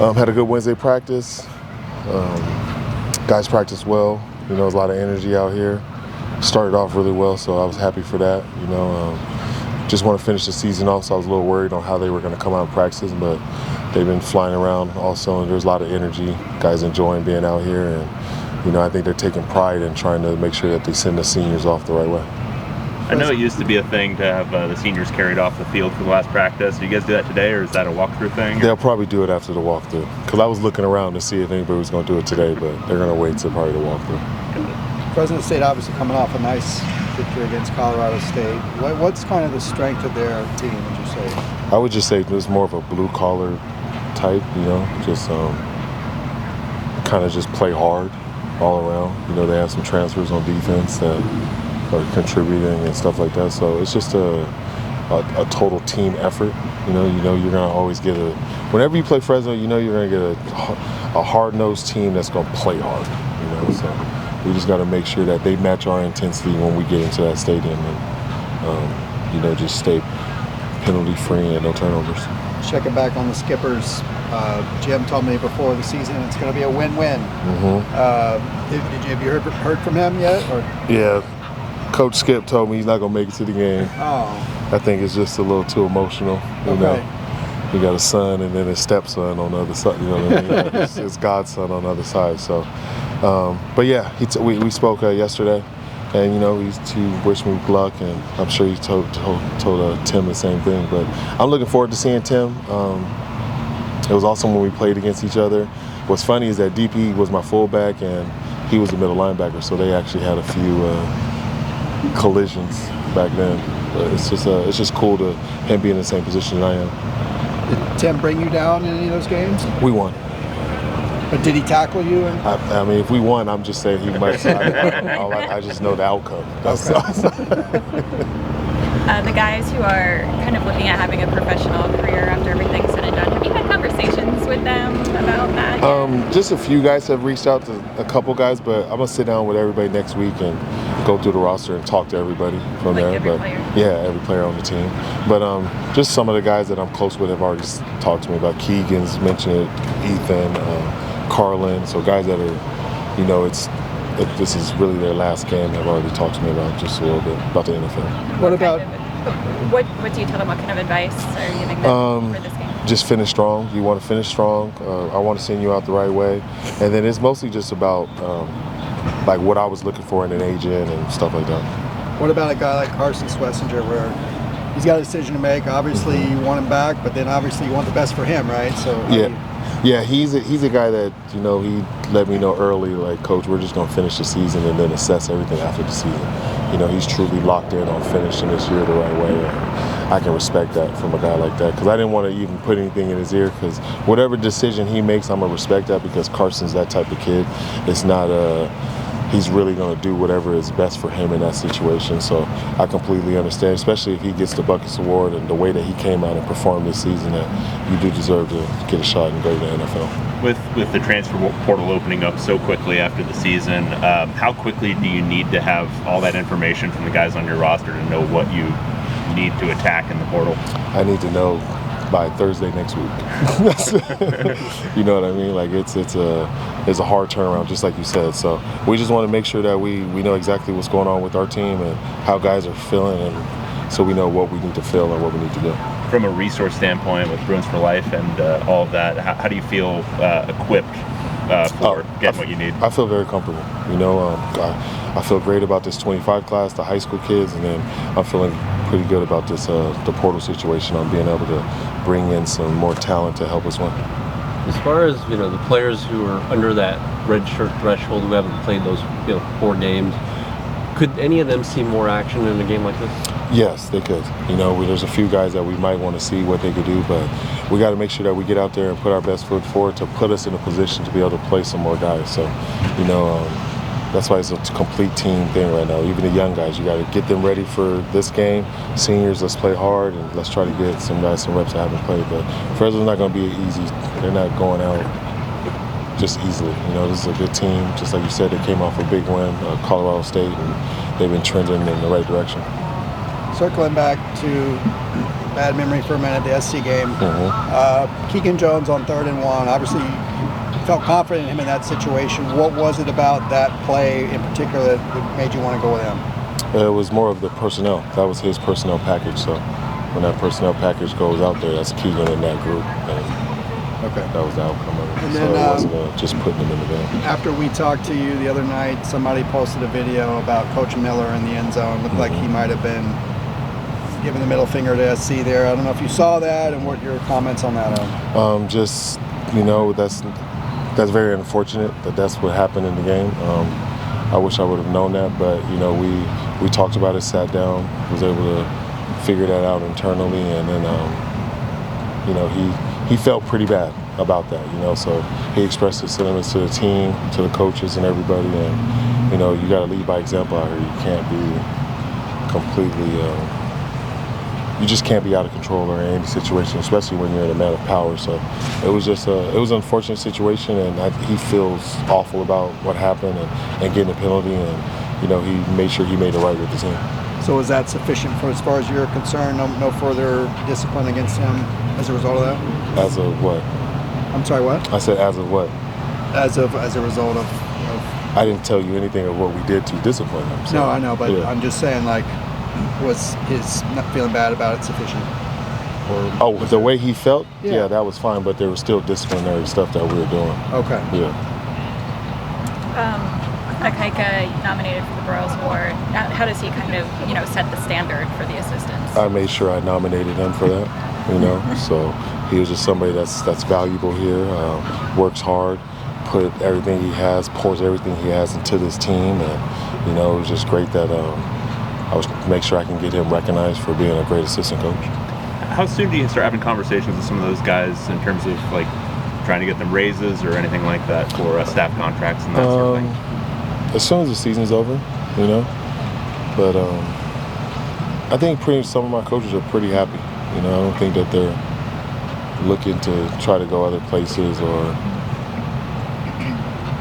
Had a good Wednesday practice. Guys practiced well. You know, there's a lot of energy out here. Started off really well, so I was happy for that. You know, just want to finish the season off, so I was a little worried on how they were going to come out in practice, but they've been flying around all cylinders, a lot of energy. Guys enjoying being out here, and you know, I think they're taking pride in trying to make sure that they send the seniors off the right way. I know it used to be a thing to have the seniors carried off the field for the last practice. Do you guys do that today, or is that a walkthrough thing? They'll probably do it after the walkthrough, because I was looking around to see if anybody was going to do it today, but they're going to wait till probably the walkthrough. Fresno State obviously coming off a nice victory against Colorado State. What's kind of the strength of their team, would you say? I would just say it was more of a blue-collar type, you know, just kind of just play hard all around. You know, they have some transfers on defense that are contributing and stuff like that. So it's just a total team effort. You know you're going to always get whenever you play Fresno, you know you're going to get a hard-nosed team that's going to play hard, you know, so we just got to make sure that they match our intensity when we get into that stadium and, you know, just stay penalty-free and no turnovers. Checking back on the skippers, Jim told me before the season it's going to be a win-win. Have you heard from him yet? Or? Yeah, Coach Skip told me he's not going to make it to the game. Oh. I think it's just a little too emotional, you know. He got a son and then his stepson on the other side, you know what I mean? His godson on the other side, so. But yeah, we spoke yesterday, and you know he wished me luck, and I'm sure he told Tim the same thing. But I'm looking forward to seeing Tim. It was awesome when we played against each other. What's funny is that DP was my fullback and he was the middle linebacker, so they actually had a few collisions back then. But it's just cool to him being in the same position that I am. Did Tim bring you down in any of those games? We won. But did he tackle you? I mean, if we won, I'm just saying he must. I just know the outcome. The guys who are kind of looking at having a professional career after everything's said and done, have you had conversations with them about that? Just a few guys have reached out to a couple guys, but I'm gonna sit down with everybody next week and go through the roster and talk to everybody from there. Every player? Yeah, every player on the team. But just some of the guys that I'm close with have already talked to me about. Keegan's mentioned it, Ethan. Carlin, so guys that are, you know, this is really their last game, have already talked to me about just a little bit about the NFL. What do you tell them? What kind of advice are you giving them for this game? Just finish strong. You want to finish strong. I want to send you out the right way, and then it's mostly just about like what I was looking for in an agent and stuff like that. What about a guy like Carson Schlesinger, where he's got a decision to make? Obviously, you want him back, but then obviously you want the best for him, right? So yeah, he's a guy that, you know, he let me know early, like, Coach, we're just going to finish the season and then assess everything after the season. You know, he's truly locked in on finishing this year the right way, and I can respect that from a guy like that, because I didn't want to even put anything in his ear, because whatever decision he makes, I'm going to respect that, because Carson's that type of kid. It's not he's really going to do whatever is best for him in that situation. So I completely understand, especially if he gets the Buckets Award and the way that he came out and performed this season, that you do deserve to get a shot and go to the NFL. With the transfer portal opening up so quickly after the season, how quickly do you need to have all that information from the guys on your roster to know what you need to attack in the portal? I need to know by Thursday next week. You know what I mean? Like it's a hard turnaround, just like you said. So we just want to make sure that we know exactly what's going on with our team and how guys are feeling, and so we know what we need to feel and what we need to do. From a resource standpoint, with Bruins for Life and all of that, how do you feel equipped for getting what you need? I feel very comfortable. You know, I feel great about this 25 class, the high school kids, and then I'm feeling pretty good about this the portal situation, on being able to bring in some more talent to help us win. As far as, you know, the players who are under that red shirt threshold, who haven't played those 4 games, could any of them see more action in a game like this? Yes, they could. You know, there's a few guys that we might want to see what they could do, but we got to make sure that we get out there and put our best foot forward to put us in a position to be able to play some more guys. So, you know, that's why it's a complete team thing right now. Even the young guys, you got to get them ready for this game. Seniors, let's play hard, and let's try to get some guys some reps that haven't played. But Fresno's not going to be easy. They're not going out just easily. You know, this is a good team. Just like you said, they came off a big win, Colorado State, and they've been trending in the right direction. Circling back to bad memory for a minute, the SC game. Keegan Jones on 3rd and 1. Obviously, you felt confident in him in that situation. What was it about that play in particular that made you want to go with him? It was more of the personnel. That was his personnel package. So when that personnel package goes out there, that's Keegan in that group. And okay. That was the outcome of it. And so then, it wasn't just putting him in the game. After we talked to you the other night, somebody posted a video about Coach Miller in the end zone. Looked like he might have been giving the middle finger to SC there. I don't know if you saw that and what your comments on that are. Just, that's very unfortunate that that's what happened in the game. I wish I would have known that, but we talked about it, sat down, was able to figure that out internally, and then he felt pretty bad about that, so he expressed his sentiments to the team, to the coaches and everybody, and you got to lead by example out here. You can't be completely you just can't be out of control or in any situation, especially when you're in a man of power. So it was just it was an unfortunate situation, and he feels awful about what happened and getting a penalty, and he made sure he made it right with the team. So is that sufficient for as far as you're concerned? No further discipline against him as a result of that? As of what? I'm sorry, what? I said as of what? As a result of I didn't tell you anything of what we did to discipline him. So, no, I know, but yeah. I'm just saying, was his not feeling bad about it sufficient? Or the way he felt? Yeah, that was fine, but there was still disciplinary stuff that we were doing. Okay. Yeah. Akaika nominated for the Broyles Award. How does he kind of, set the standard for the assistants? I made sure I nominated him for that, so he was just somebody that's valuable here, works hard, put everything he has, pours everything he has into this team, and, it was just great that I was make sure I can get him recognized for being a great assistant coach. How soon do you start having conversations with some of those guys in terms of trying to get them raises or anything like that for staff contracts and that sort of thing? As soon as the season's over, But I think some of my coaches are pretty happy. I don't think that they're looking to try to go other places or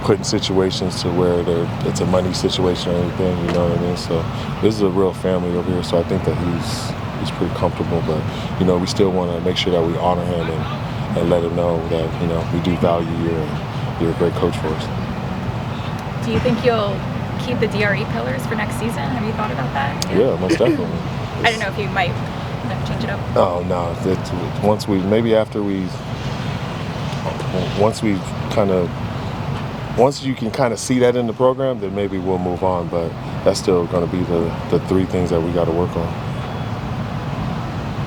put in situations to where it's a money situation or anything, you know what I mean? So this is a real family over here, so I think that he's pretty comfortable, but we still want to make sure that we honor him and let him know that we do value you and you're a great coach for us. Do you think you'll keep the DRE pillars for next season? Have you thought about that? Yeah, most definitely. I don't know if you might change it up. Oh no, once you can kind of see that in the program, then maybe we'll move on, but that's still going to be the three things that we got to work on.